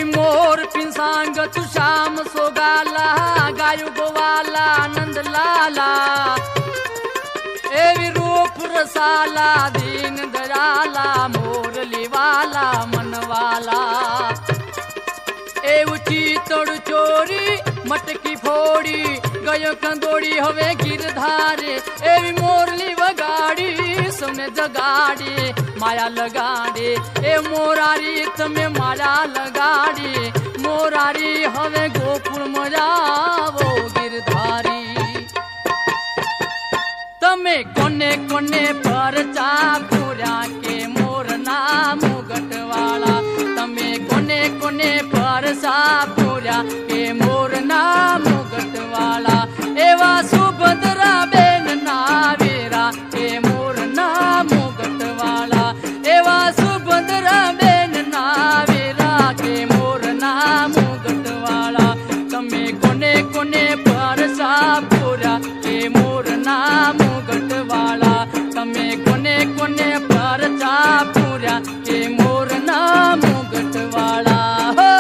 एवी मोर पिंसांग तू श्याम सोगाला गायु गोवाला नंद लाला एवी रूप रसाला दीन दयाला मोरली वाला मनवाला ए ऊंची तोड़ चोरी मटकी फोड़ी गयो कंदोड़ी हवे गिरधारे एवी मोरली वगाड़ी सोने जगाड़ी माया लगाड़ी ए मोरारी तमे माया लगाड़ी मोरारी हवे गोकुल मजावो गिरधारी तमे कोने कोने पर चापुरा के मोर नाम गटवाला तमे कोने कोने पर चापुरा के मोर नाम गटवाला एवा सुभद्रा बेन नावेरा के मोर नाम गटवाला एवा सुभद्रा बेन नावेरा के मोर नाम गटवाला तमे कोने कोने पर चापुरा के मोर नाम गटवाला तमे कोने कोने पर चापुरा के मोर नाम गटवाला हो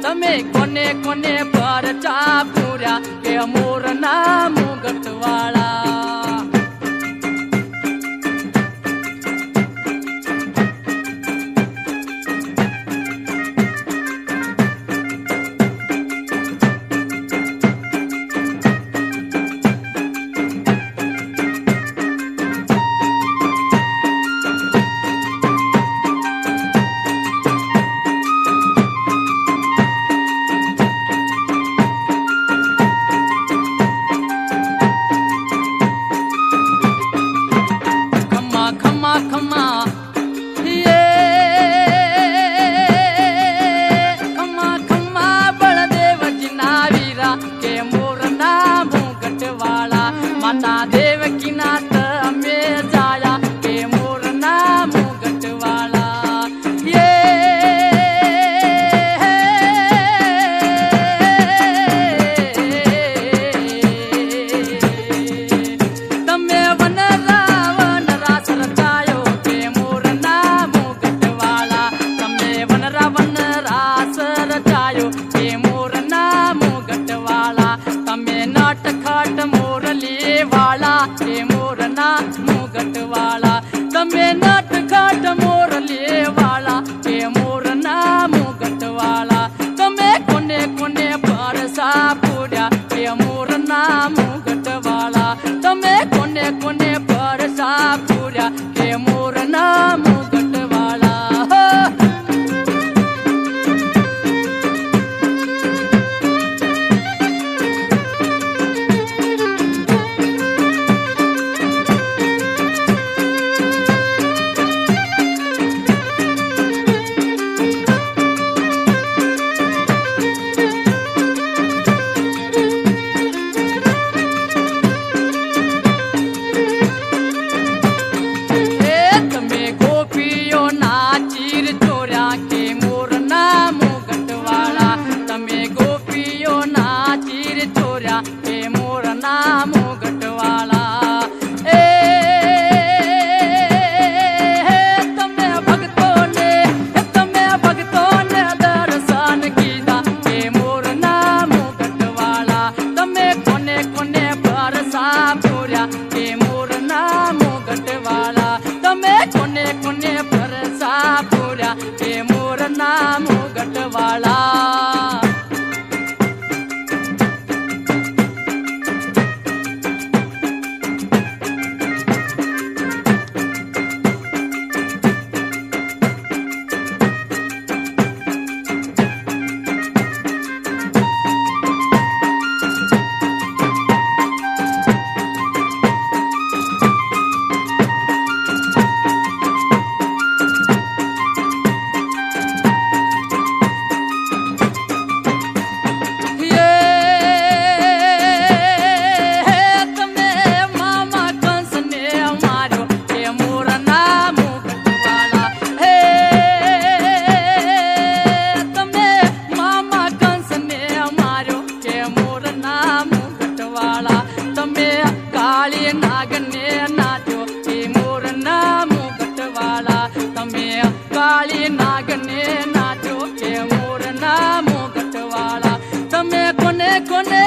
तमे कोने कोने पर चापुरा के मोर नाम गटवाला કાળી નાગને નાચો કે મોરના મુગટવાળા તમે કોને કોને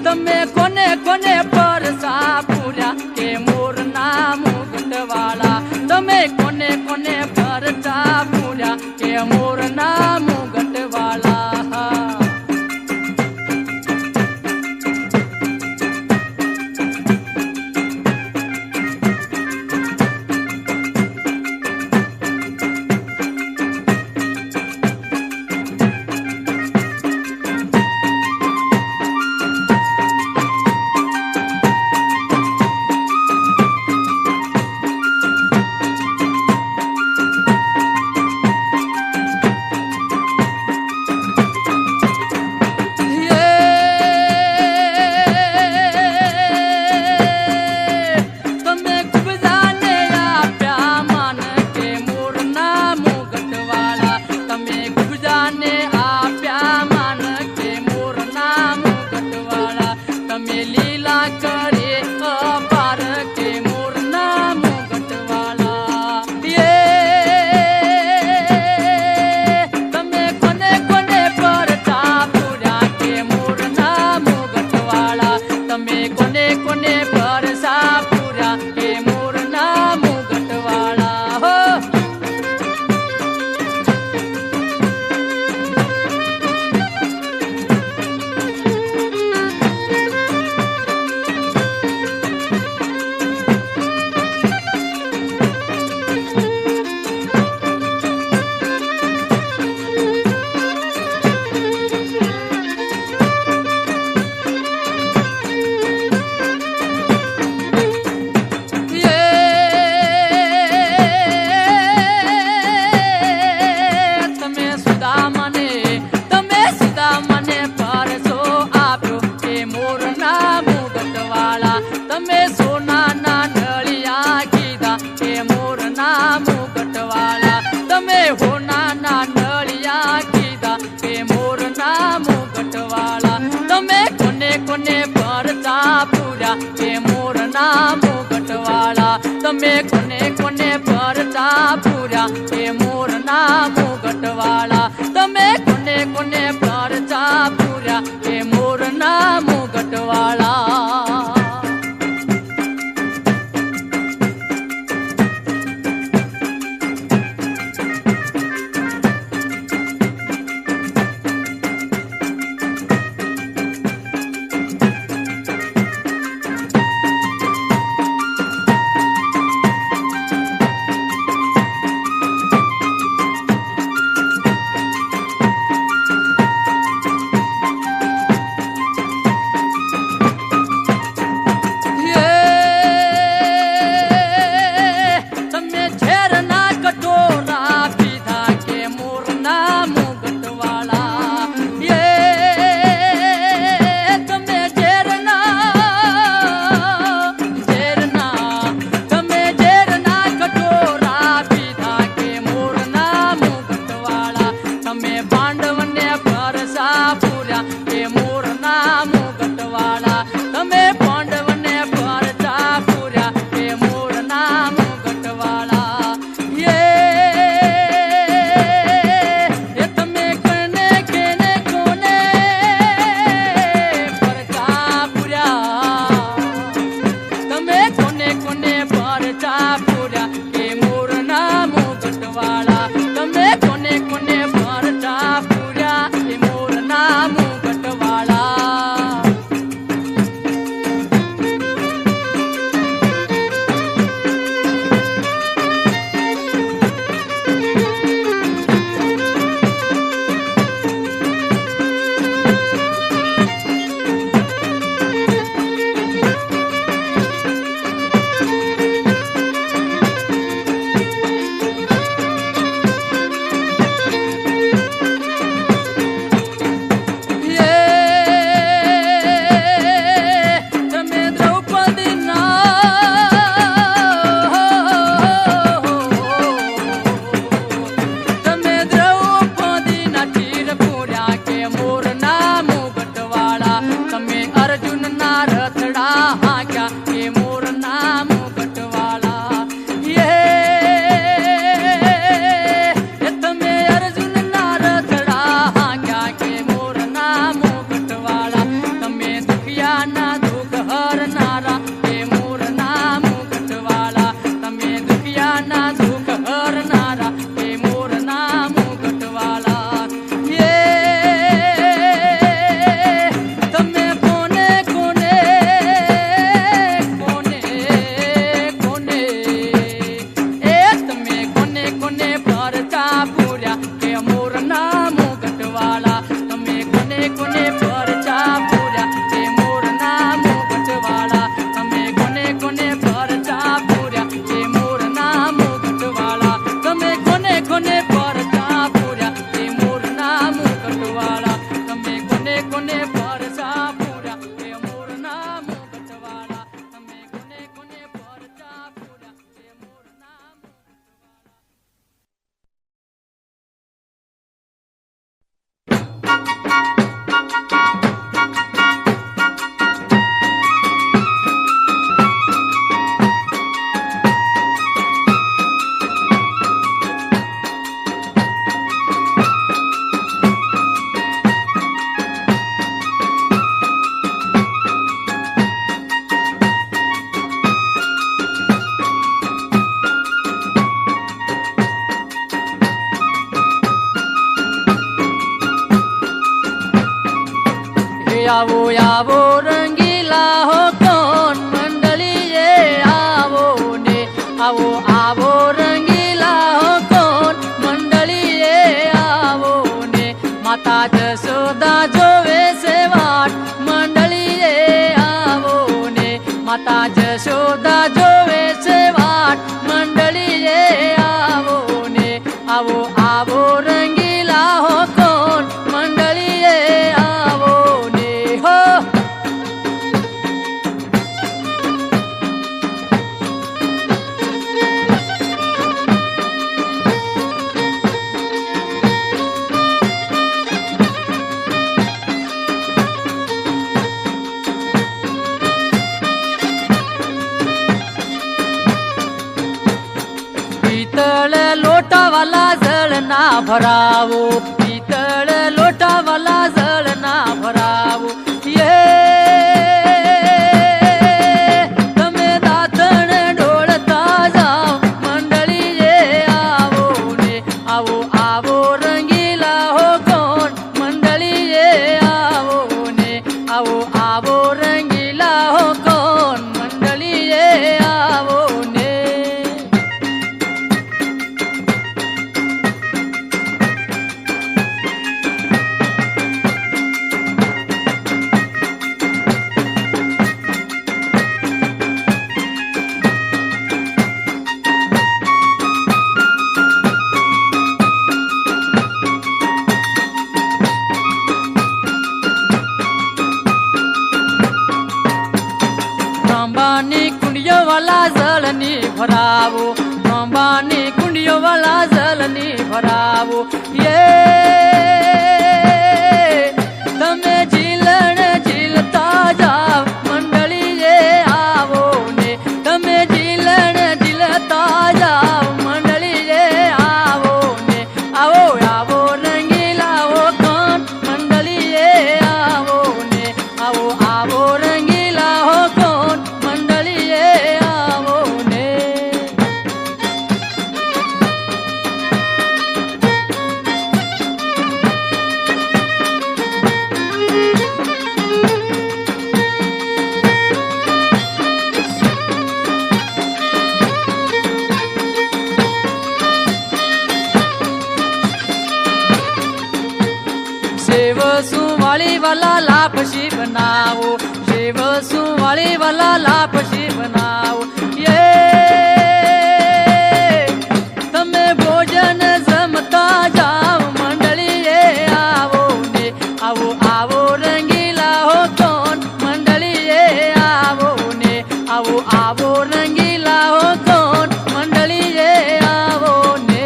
તમે કોને કોને પરચા પૂર્યા એ મોરના મુગટવાળા તમે કોને કોને પરચા પૂર્યા એ મોરના મુગટવાળા માતા જશોદા જોવે છે વાટ મંડળીએ આવો ને આવો આવો રંગીલા હો કોણ મંડળીએ આવો ને હો પિત્તળ લોટાવાલા જળ ના ભરાવો પિત્તળ લોટાવાલા જળ ના ભરાવો તમે દાંતણ ઢોળતા જાઓ મંડળીએ આવો ને આવો આવો રંગીલા હો કોણ મંડળીએ આવો ને આવો આવો રંગીલા હો કોણ મંડળીએ આવો ને તાંબાની કુંડીઓ વાલા જળની ભરાવો તાંબાની કુંડીઓ વાલા જળની ભરાવો તમે ઝીલણ ઝીલતા જાઓ મંડળીએ આવો ને તમે ઝીલણ ઝીલતા જાઓ મંડળીએ આવો ને આવો આવો રંગીલા હો કોણ મંડળીએ આવો ને આવો આવો રંગીલા હો કોણ મંડળીએ આવો ને શિવ સુવાળી વાલા લાપસી બનાવો શિવ સુવાળી વાલા લાપસી બનાવો તમે ભોજન જમતા જાઓ મંડળીએ આવો ને આવો આવો રંગીલા હો કોણ મંડળીએ આવો ને આવો આવો રંગીલા હો કોણ મંડળીએ આવો ને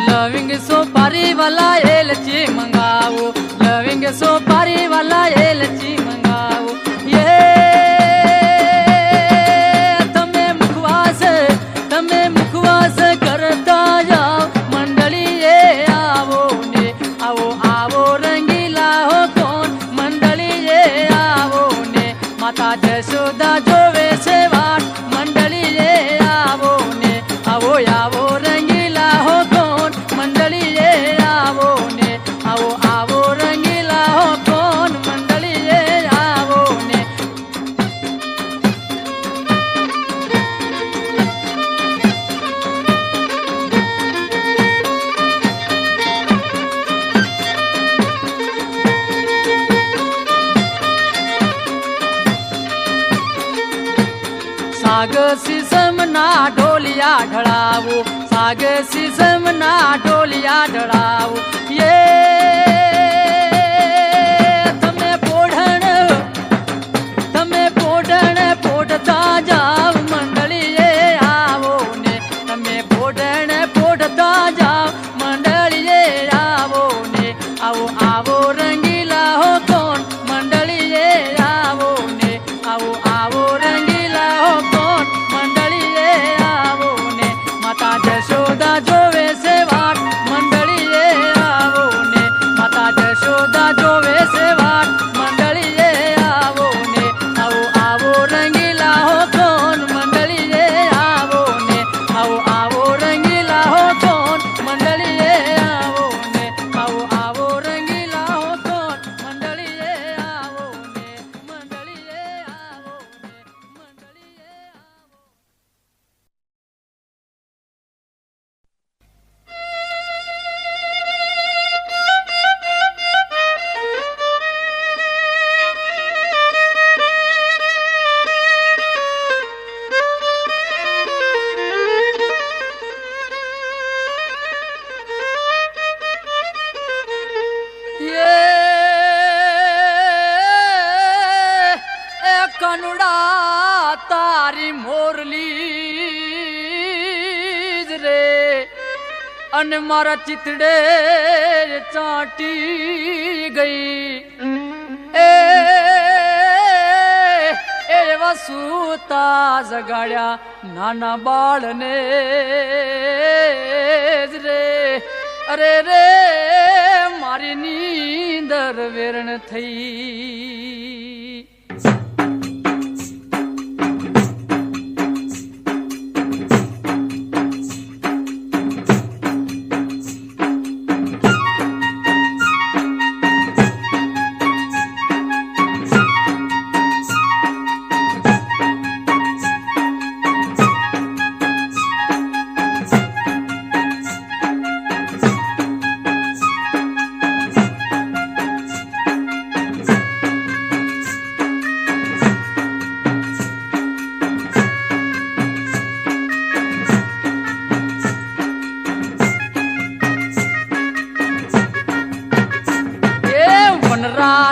લવિંગ સોપારી વાલા એલચી મંગાવો લવિંગ સોપારી વાલા એલચી મંગાવો તમે મુખવાસ કરતા જાઓ મંડળીએ આવો ને આવો આવો રંગીલા હો કોણ મંડળીએ આવો ને માતા જશોદા જોવે છે વાટ મંડળીએ આવો ને આવો આવો રંગીલા હો કોણ મંડળીએ આવો ને આવો આવો રંગીલા હો કોણ મંડળીએ આવો ને સાગ સિસમના ઢોલિયા ઢળાવો સાગ સિસમના ઢોલિયા ઢળાવો તમે પોઢણ પોઢતા જાઓ મંડળીએ આવો ને તમે પોઢણ પોઢતા જાઓ મંડળીએ આવો ને આવો આવો રંગીલા હો કોણ મંડળીએ આવો ને આવો આવો રંગીલા હો કોણ મંડળીએ આવો ને માતા જશોદા જોવે છે વાટ મંડળીએ આવો ને મારી મોરલી જ રે અને મારા ચિતડે ચાટી ગઈ એવા સૂતા જગાડ્યા નાના બાળને જ રે અરે રે મારી નીંદર વેરણ થઈ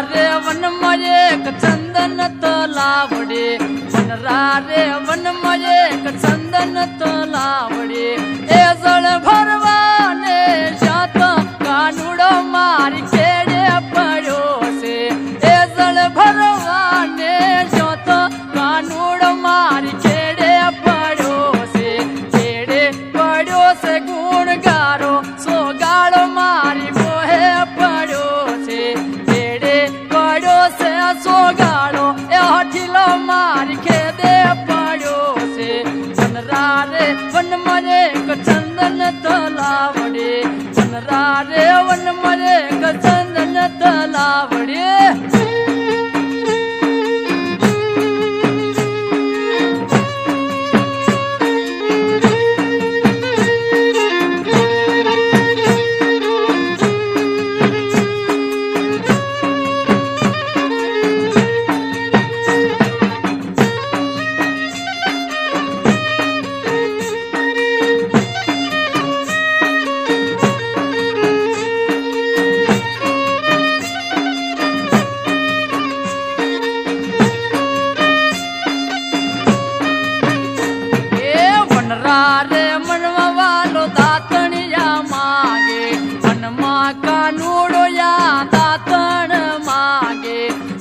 રે વનમાં એક ચંદન તલાવડે વનરા રે વનમાં એક ચંદન તલાવડે એ જળ ભરવાને જાત કાનુડો મારી ખેડે પડ્યો છે એ જળ ભરવાને જાત કાનુડો મારી ખેડે પડ્યો છે ખેડે પડ્યો છે ગુણગારો સોગાળો મારી બોહે પડ્યો છે સોગાળો એ હઠીલો મારી ખેદે પડ્યો છે વનરા રે વનમાં એક ચંદન તલાવડે વનરા રે વનમાં એક ચંદન તલાવડે રે મનવા વાલો દાતણિયા માગે વનમાં કાનુડો યા દાતણ માગે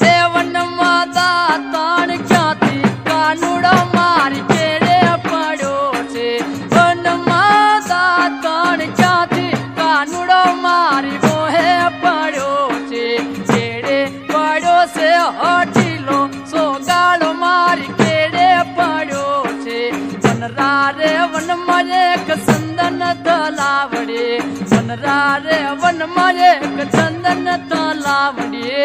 એ વનમાં દાતણ ક્યાંથી કાનુડો મારી ખેડે પડ્યો છે વનમાં દાતણ ક્યાંથી કાનુડો મારી બોહે પડ્યો છે ખેડે પડ્યો છે હઠીલો સોગાળો મારી ખેડે પડ્યો છે વનરા રે વનમાં એક ચંદન તલાવડે વનરા રે વનમાં એક ચંદન તલાવડે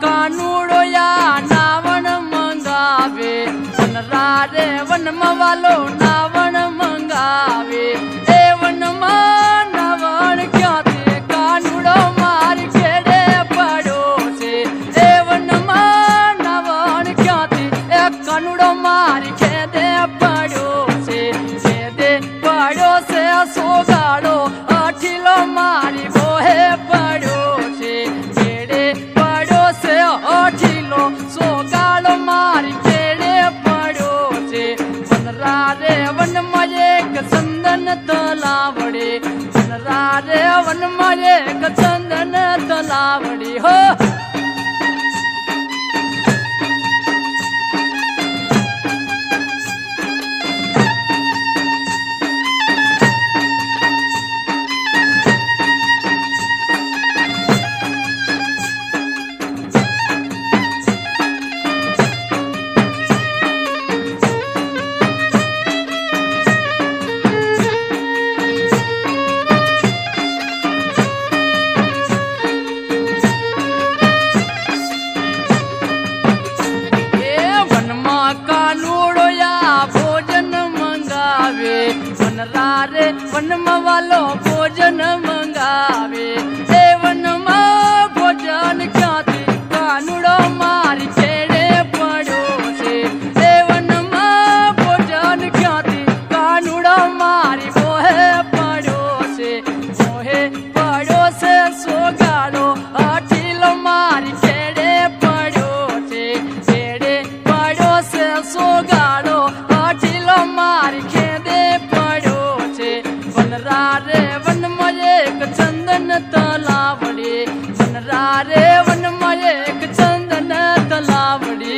કાનુડો યા નાવણ મંગાવે વનરા રે વનમાં વાલો નાવણ મંગાવે એ વનમાં નાવણ ક્યાંથી કાનુડો મારી ખેડે પડ્યો છે એ વનમાં નાવણ ક્યાંથી એ કાનુડો મારી ખેડે પડ્યો છે ખેડે પડ્યો છે સોગાળો અઠીલો મારી બોહે પડ્યો છે ખેડે પડ્યો છે અઠીલો સોગાળો મારી ખેડે પડ્યો છે વનરા રે વનમાં એક ચંદન તલાવડે વનરા રે વનમાં એક ચંદન તલાવડે હો रे वनमा वालो भोजन मंगावे ए वनमा भोजन क्याथी कानुड़ो मारी छेड़े पड़ो से ए वनमा भोजन क्याथी कानुड़ो मारी मोहे पड़ो से सोगाड़ो अठीलो मारी छेड़े पड़ो से सोगाड़ो अठीलो मारी खेदे पड़ो छे वनरा रे वन एक चंदन तलावड़ी वनरा रे वन एक चंदन तलावड़ी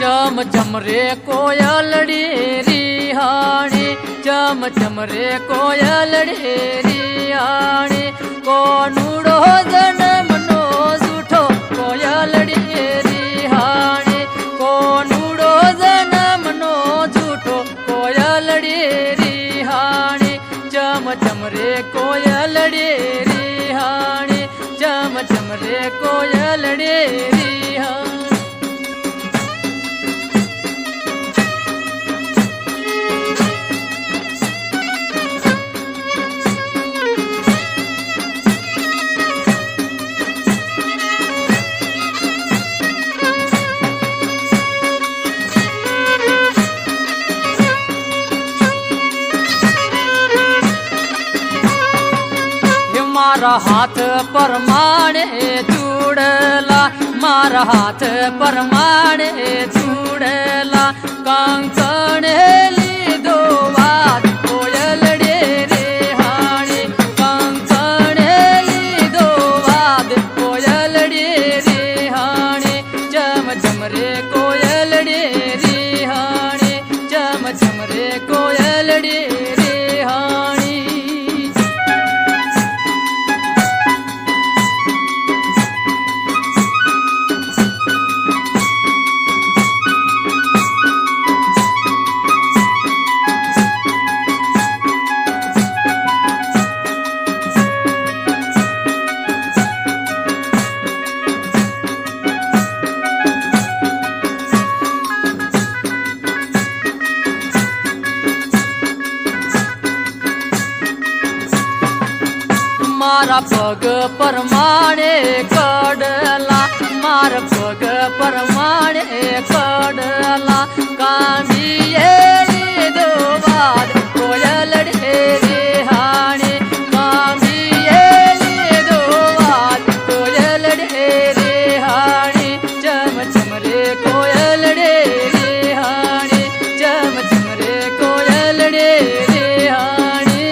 चम चम रे कोयलड़ी रिहाणी चम चम रे कोयलड़ी रिहाणी कोनुड़ो जन्म नो जूठो कोयलड़ी रिहाणी कोनुड़ो जन्म नो जूठो कोयल કોયલડી રિહાણી ચમ ચમ રે કોયલડી રિહાણી ચમ ચમ રે કોયલડી રિહાણી मारा हाथ परमाणे चूड़ला मारा हाथ परमाणे चूड़ला कंकण लीधो वाद कोयलडे रिहाणी कंकण लीधो वाद कोयलडे रिहाणी चम चम रे कोयलडे रिहाणी चम चम रे कोयलडे रिहाणी मारा पग परमाणे कडला मारा पग परमाणे कडला कांबिये लीधो वाद कोयलडे रिहाणी कांबिये लीधो वाद कोयलडे रिहाणी चम चम रे कोयलडे रिहाणी चम चम रे कोयलडे रिहाणी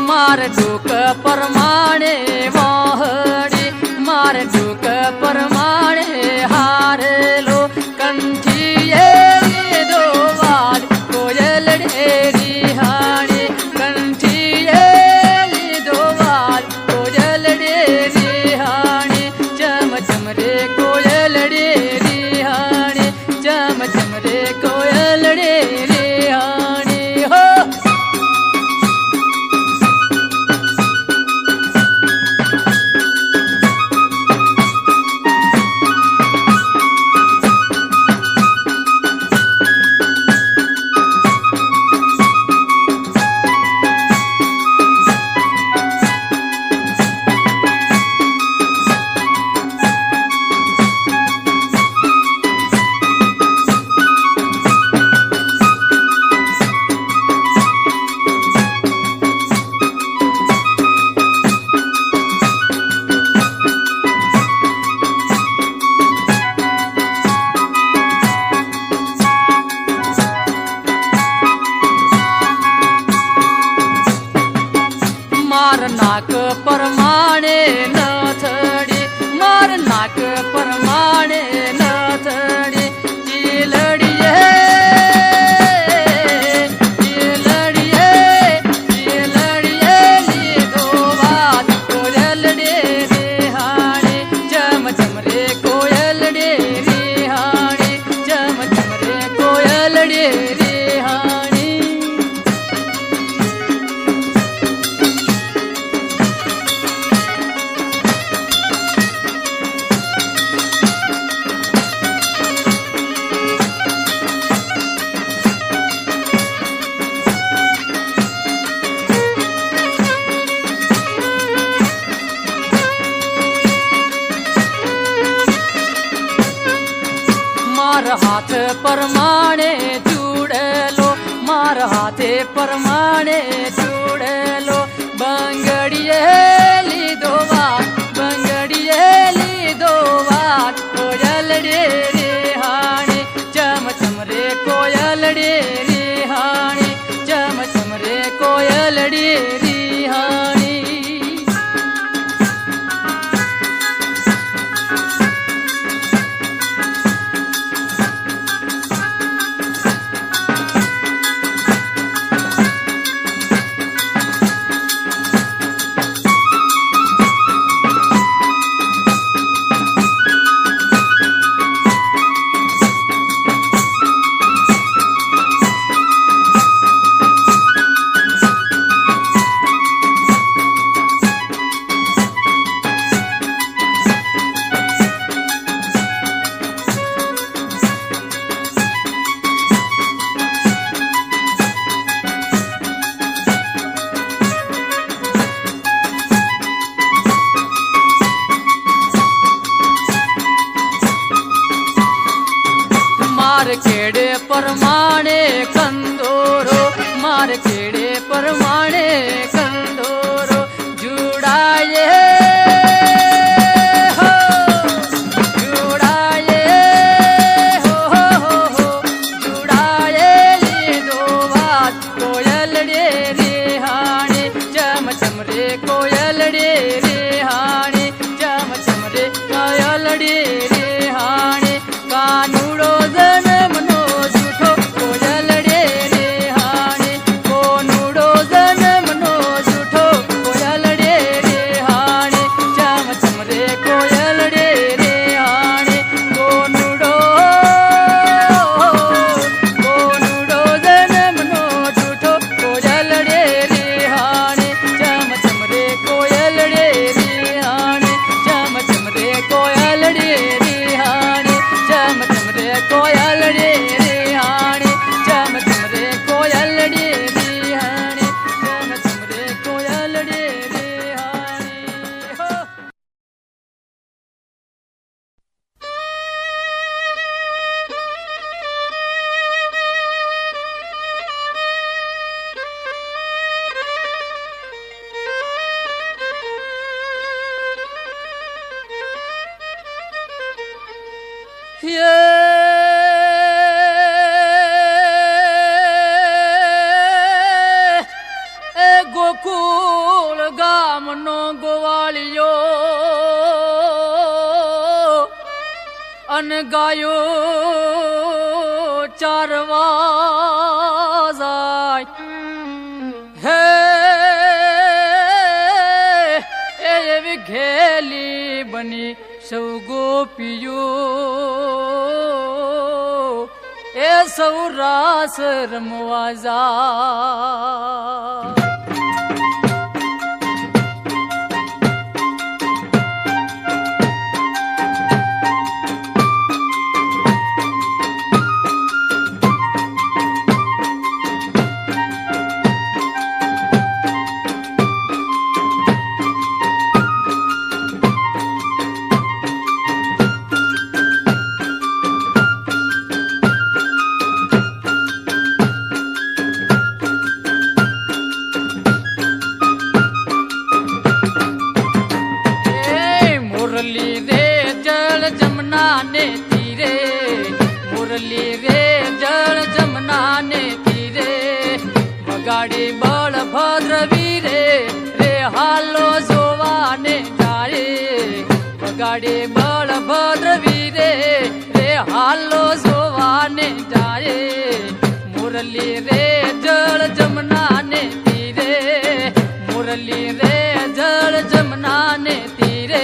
मार डूक परमाणे मोहड़ी मार डूक परमाणे हार लो कंठिये लीधो वाद कोयलडे रिहाणी कंठिये लीधो वाद कोयलडे रिहाणी चम चम रे कोयलडे रिहाणी चम चम रे कोयलडे रिहाणी हो मार नाक परमाणे नथड़ी मार नाक परमाणे नथड़ी चिलड़िए चिलड़िए चिलड़िए लीधो वाद कोयलडे रिहाणी चम चम रे कोयलडे रिहाणी चम चम रे कोयलडे रिहाणी मार हाथ परमाणे चूड़लो मार हाथे परमाणे चूड़लो बंगड़िए लीधो वाद बंगड़िए लीधो वाद कोयलडे रिहाणी चम चम रे कोयलडे रिहाणी चम चम रे कोयलड़ी रिहाणी खेड़े परमाणे कंदोरो मार खेड़े परमाणे कंदोरो जुड़ाए हो जुड़ाए हो जुड़ाए लीधो वात कोयलड़े रिहाणी चम चम रे कोयलड़े रिहाणी चम चम रे कोयलड़े रिहाणी कानूड़ो गोकुल गाम नो गोवालियो अन गायो चारवा जाय हे ए विघेली बनी सौ गोपियो ए सौ रास रमवा जाय मुरली रे जल जमुना ने तीरे मुरली रे जल जमुना ने तीरे बगाड़ी बल भद्र वीरे रे हालो जोवाने जाए बगाड़ी बल भद्र वीरे रे हालो जोवाने जाए मुरली रे जल जमुना ने तीरे मुरली रे जल जमुना ने तीरे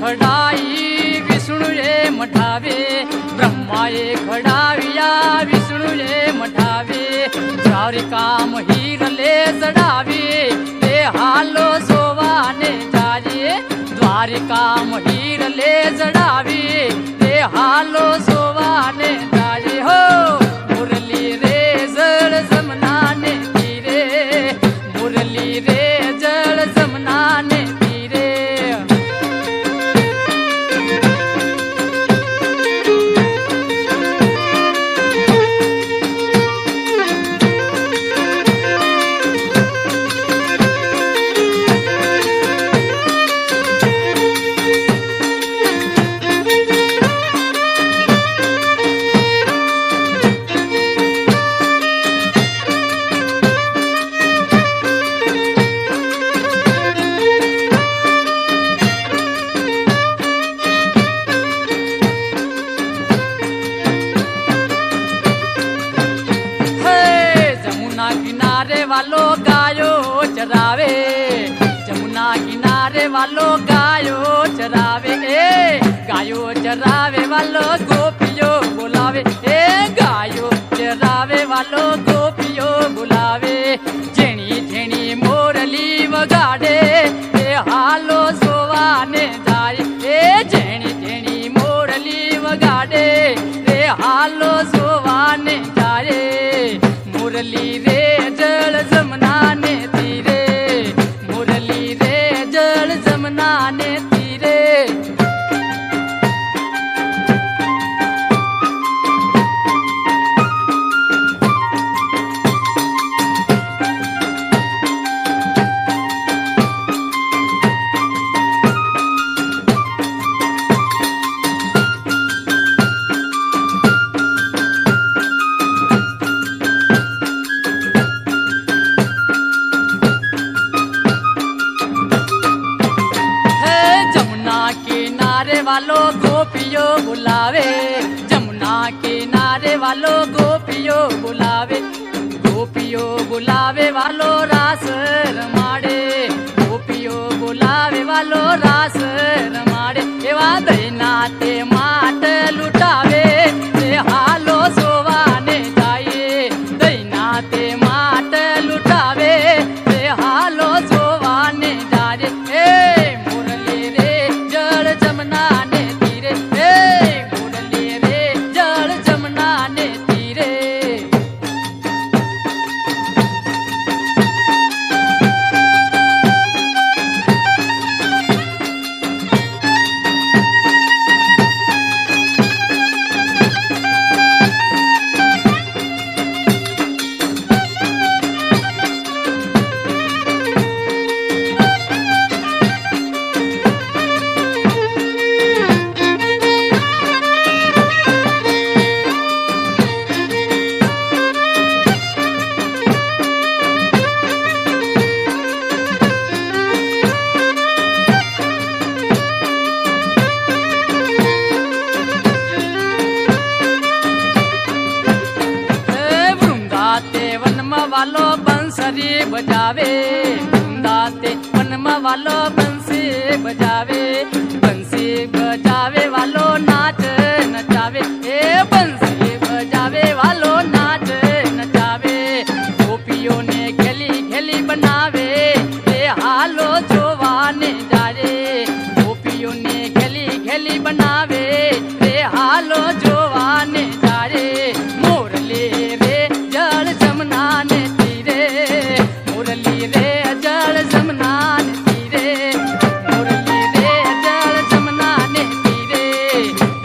खडाई विष्णुए मठावे ब्रह्माए खडाविया विष्णुए मठावे द्वारिकाम हीरले जडावे रे हालो सोवाने जाजे द्वारिकाम हीरले जडावे रे हालो सोवाने जाजे हो मुरली रे जळ जमनाने तीरे मुरली रे जळ जमनाने तीरे वालो गायो चरावे जमुना किनारे वालो गायो चरावे गायो चरावे वालो गोपियो बुलावे गायो चरावे वालो गोपियो बुलावे झेणी झेणी मोरली वगाडे हालो सोवाने जाए झेणी झेणी मोरली वगाडे हालो सोवाने जाए मुरली रे जळ जमनाने तीरे मुरली रे जळ जमनाने तीरे वालो गोपियो बुलावे जमुना किनारे वालो गोपियो बुलावे वालो रास रमाड़े गोपियो बुलावे वालो रास रमाड़े एवा दैनाते माट लुटावे हालो सोवाने जाए दैनाते माट लुटावे हालो सोवाने जाए मुरली रे जळ जमनाने तीरे मुरली रे जळ जमनाने तीरे वालो बंसरी बजावे दाते वनमा वालो बंसी बजावे वालो नाच नचावे बंसी बजावे वालो नाच नचावे गोपियों ने खेली खेली बनावे हालो जोवाने जाए गोपियों ने खेली खेली बनावे हालो जोवाने जाए मुरली रे जळ जमनाने तीरे मुरली रे जळ जमनाने तीरे मुरली रे जळ जमनाने तीरे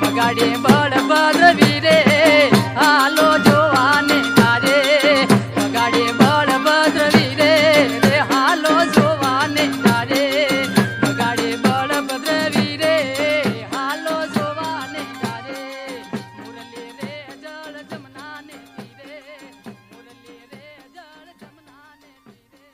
बगाडे बळभद्र वीरे हालो जोवाने जाए बगाडे बळभद्र वीरे हालो जोवाने जाए बगाडे बळभद्र वीरे हालो जोवाने जाए मुरली रे जळ जमनाने तीरे मुरली रे जळ जमनाने तीरे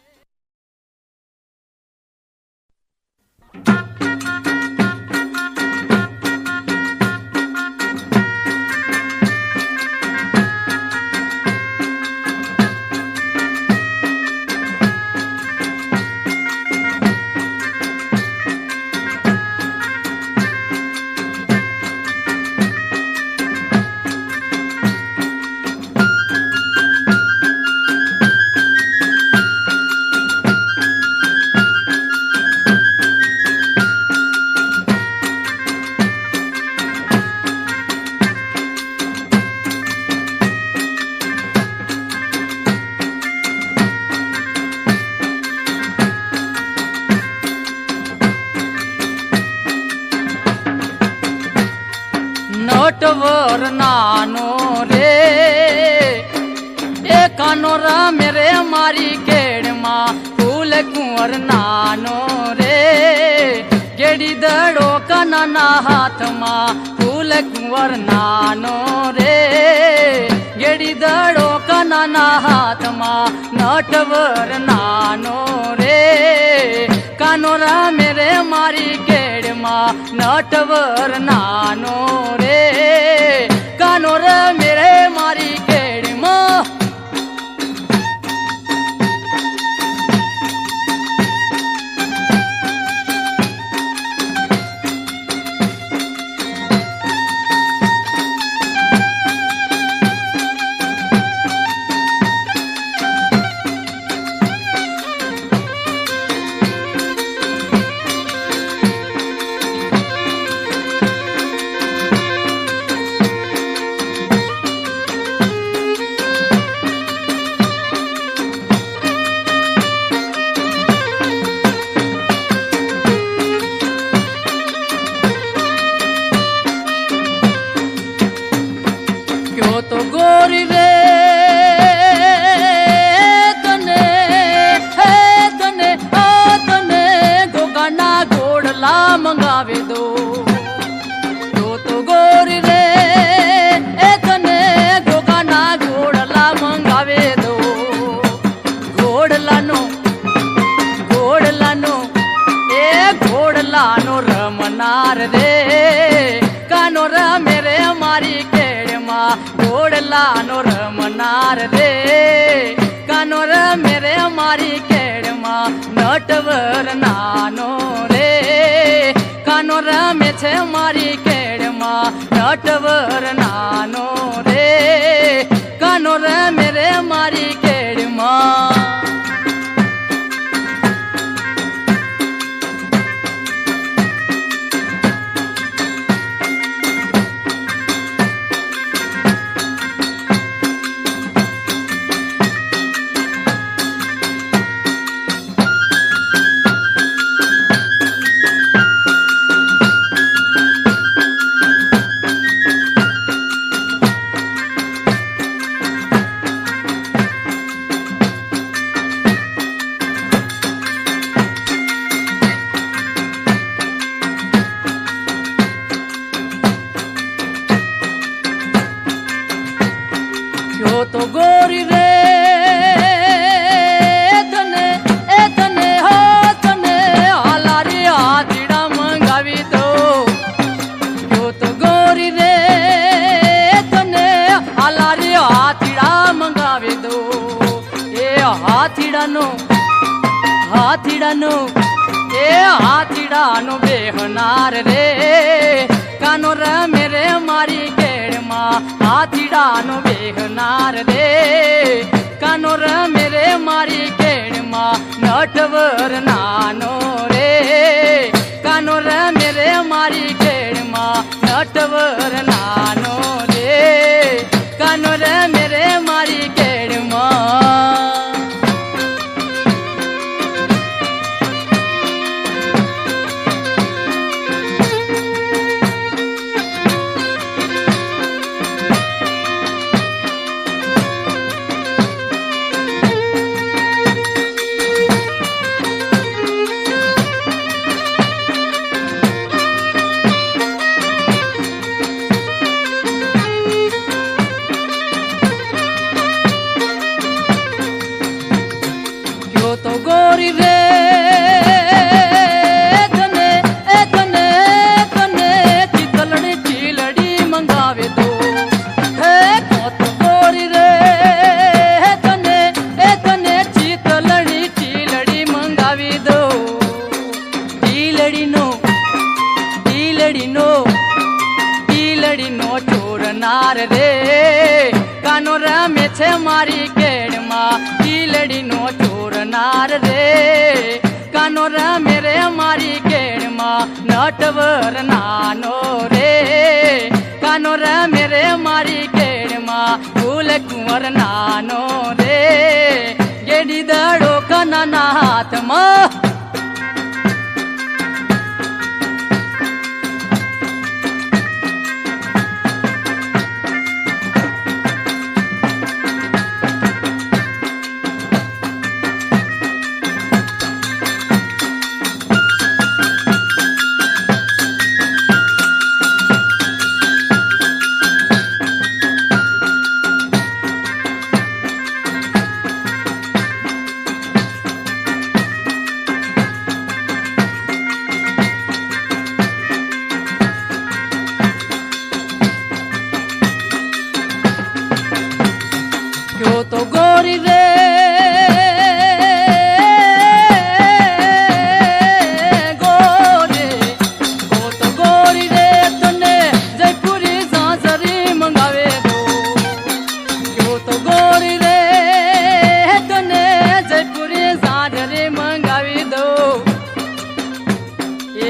નટવર નાનો રે એ કાનો રમે રે મારી કેડમાં ફૂલ કુંવર નાનો રે ગેડી દડો કાનાના હાથમાં ફૂલ કુંવર નાનો રે ગેડી દડો કાનાના હાથમાં નટવર નાનો રે કાનો રમે રે મારી કેડમાં નટવર નાનો રે કાનો રમે રે મારી કેડમાં તો ગોરી રે તને ગોગાના ગોળલા મંગાવે દો તો ગોરી રે તને ગોગાના ગોળલા મંગાવે દો ઘોડલાનો એ ઘોડલાનો રમનાર રે કાનો રમે રે મારી ઘોડલાનો રમનાર રે કાનો રમે રે મારી કેડમાં નટવર નાનો રે કાનો રમે છે મારી કેડમાં નટવર નાનો રે કાનો રમે રે મારી કેડમાં તો ગોરી રે તને હાલારી હાથીડા મંગાવી દો તો ગોરી રે તને હાલારી હાથીડા મંગાવી દો એ હાથીડાનો બેહનાર રે કાનો રમે રે મારી કેડમાં હાથીડાનો બેહનાર રે કાનો રમે રે મારી કેડમાં નટવર નાનો રે કાનો રમે રે મારી કેડમાં નટવર નાનો રે કાનો રમે રે મારી કેડમાં તો ગોરી રે તને ચીતલડી ચીલડી મંગાવે દો હે તો ગોરી રે તને ચીતલડી ચીલડી મંગાવી દો ઢીલડીનો ચોરનાર રે કાનો રમે છે મારી કેડમાં ઢીલડીનો ચોરનાર રે કાનો રમે રે મારી કેડમાં નટવર નાનો રે કાનો રમે રે મારી કેડમાં ફૂલ કુંવર નાનો રે ગેડી દડો કાનાના હાથમાં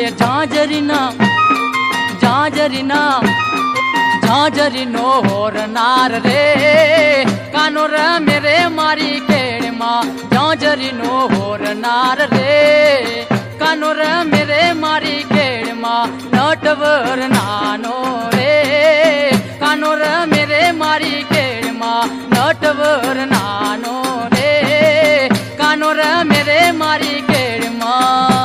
એ ઝાંઝરીનો હોરનાર રે કાનો રમે રે મારી કેળમાં ઝાંઝરીનો હોરનાર રે કાનો રમે રે મારી કેળમાં નટવર નાનો રે કાનો રમે રે મારી કેળમાં નટવર નાનો રે કાનો રમે રે મારી કેળમાં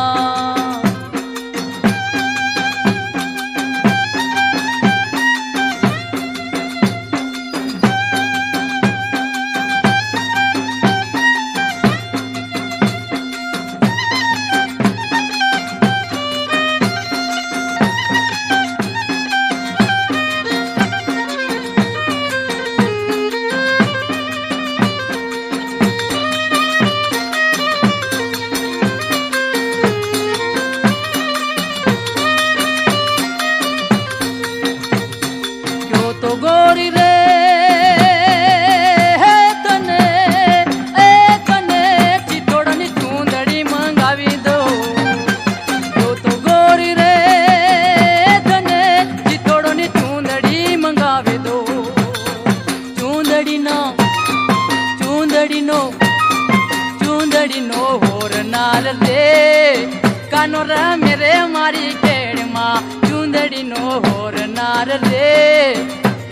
ચૂંદડીનો હોરનાર રે કાનો રમે રે મારી કેળમાં ચૂંદડીનો હોરનાર રે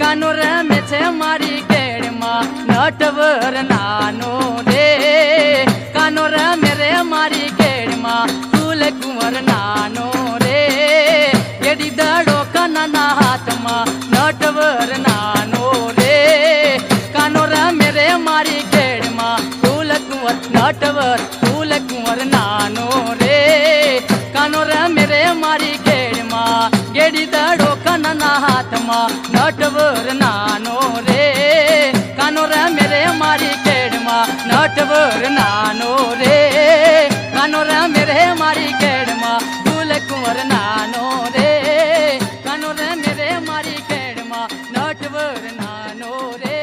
કાનો રમે છે મારી કેળમાં નટવર નાનો રે કાનો રમે રે મારી કેળમાં ફૂલ કુંવર નાનો રે એડી દડો કાનાના હાથમાં નટવર નાનો રે કાનો રમે રે મારી કેળમાં નટવર ફૂલ કુંવર નાનો રે કાનો રમે રે મારી કેળમાં ગેડી દડો કાનાના હાથમાં નટવર નાનો રે કાનો રમે રે મારી કેળમાં નટવર નાનો રે કાનો રમે રે મારી કેળમાં ફૂલ કુંવર નાનો રે કાનો રમે રે મારી કેળમાં નટવર નાનો રે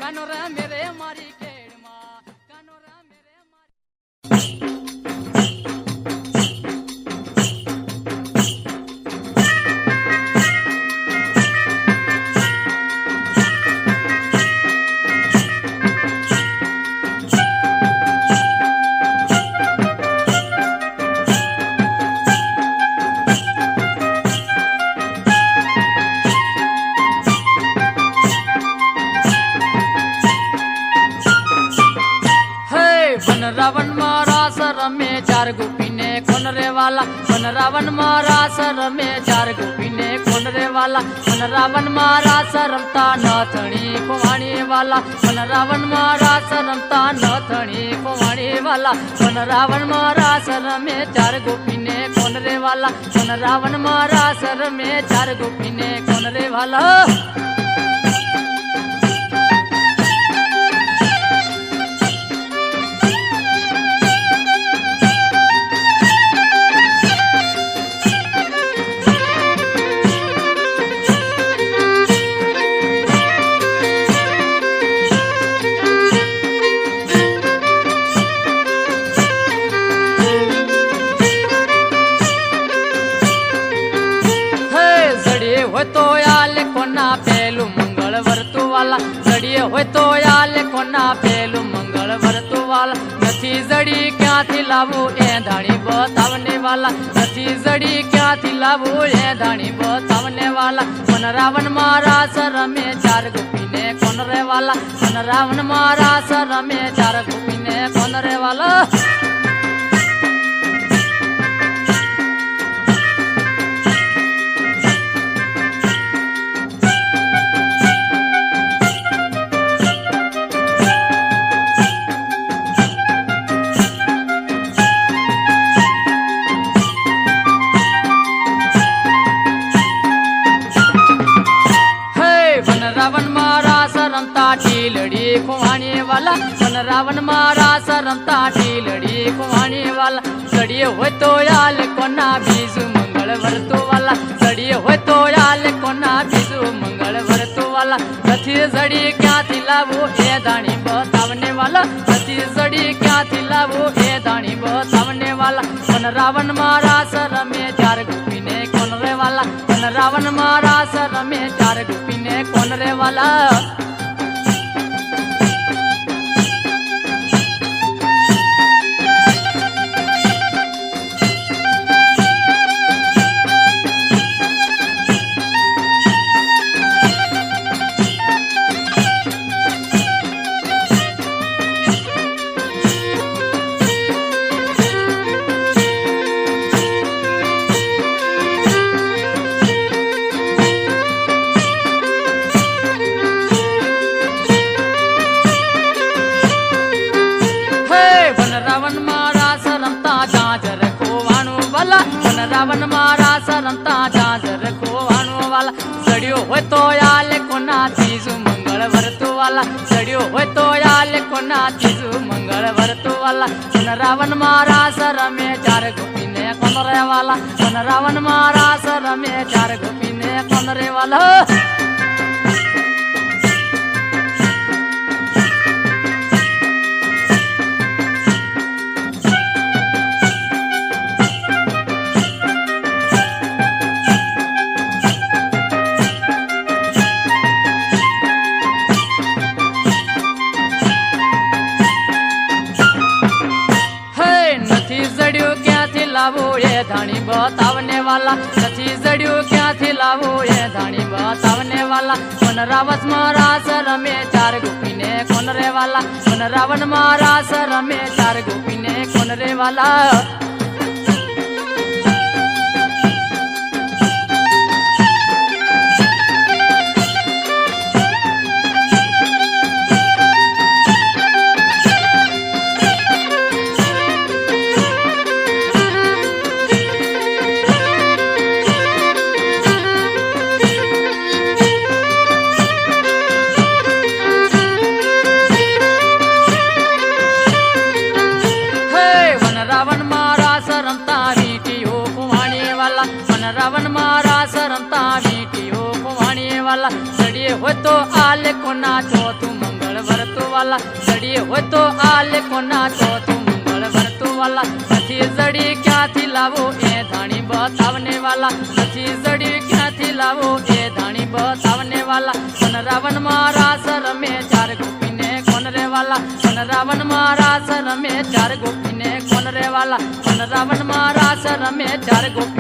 કાનો રમે રે મારી रावण मारा सर में चार गोपीने कौन रे वाला मन रावण मारा सर में चार गोपीने कौन रे वाला मन रावण मारा सरमता न थणी कुवाणी वाला मन रावण मारा सरमता न थणी कुवाणी वाला मन रावण मारा सर में चार गोपीने कौन रे वाला मन रावण मारा सर में चार गोपीने कौन रे वाला तो याल कोना पेलू मंगल वर्तु वाला जड़िए हो तो याल कोना पेलू मंगल वर्तु वाला नथी जड़ी क्या थी लावू ए धाणी बतावने वाला नथी जड़ी क्या थी लावू ए धाणी बतावने वाला मन रावण मारा सर में चार गोपीने कौन रे वाला मन रावण मारा सर में चार गोपीने कौन रे वाला रावण मारा सरमता ढीलड़ी कुवाणी वाला मन रावण मारा सरमता ढीलड़ी कुवाणी वाला जड़िए हो तो याल कोना बीजू मंगल वर्तु वाला जड़िए हो तो याल कोना बीजू मंगल वर्तु वाला नथी जड़ी क्या थी लावू ए धाणी बतावने वाला नथी जड़ी क्या थी लावू ए धाणी बतावने वाला मन रावण मारा सर में ચાર ગોપીને કોણ રે વાલા રાવણ મારા સરમતા જાજર ખોવાનું વાલા વન રાવણ મારા સરમતા જાજર ખોવાનું વાલા સડ્યો હોય તો આલે કોના ત્રીજું મંગળ વરતું વાલા સડ્યો હોય તો આલે કોના ત્રીજું મંગળ વરતું વાલા વન રાવણ મારા સરમે ચાર ગોપીને કોણ રે વાલા વન રાવણ મારા સરમે ચાર ગોપીને કોણ રે વાલા એ ધાણી બતાવને વાલા નથી જડ્યું ક્યાંથી લાવો એ ધાણી બતાવને વાલા કોન રાવસ મારા સરમે ચાર ગોપીને કોણ રે વાલા કોન રાવણ મારા સરમે ચાર ગોપીને કોણ રે વાલા રાવણ મારા સરમતા વીટીઓ કુવાણી વાલા સડીએ હોય તો આલે કોના ચોથું મંગળ વરતું વાલા સડીએ હોય તો આલે કોના ચોથું મંગળ વરતું વાલા નથી જડી ક્યાંથી લાવો એ ધાણી બતાવને વાલા નથી જડી ક્યાંથી લાવો એ ધાણી બતાવને વાલા વન રાવણ મારા સરમે ચાર ગોપીને કોણ રે વાલા વન રાવણ મારા સરમે ચાર ગોપીને કોણ રે વાલા વન રાવણ મારા સરમે ચાર ગોપી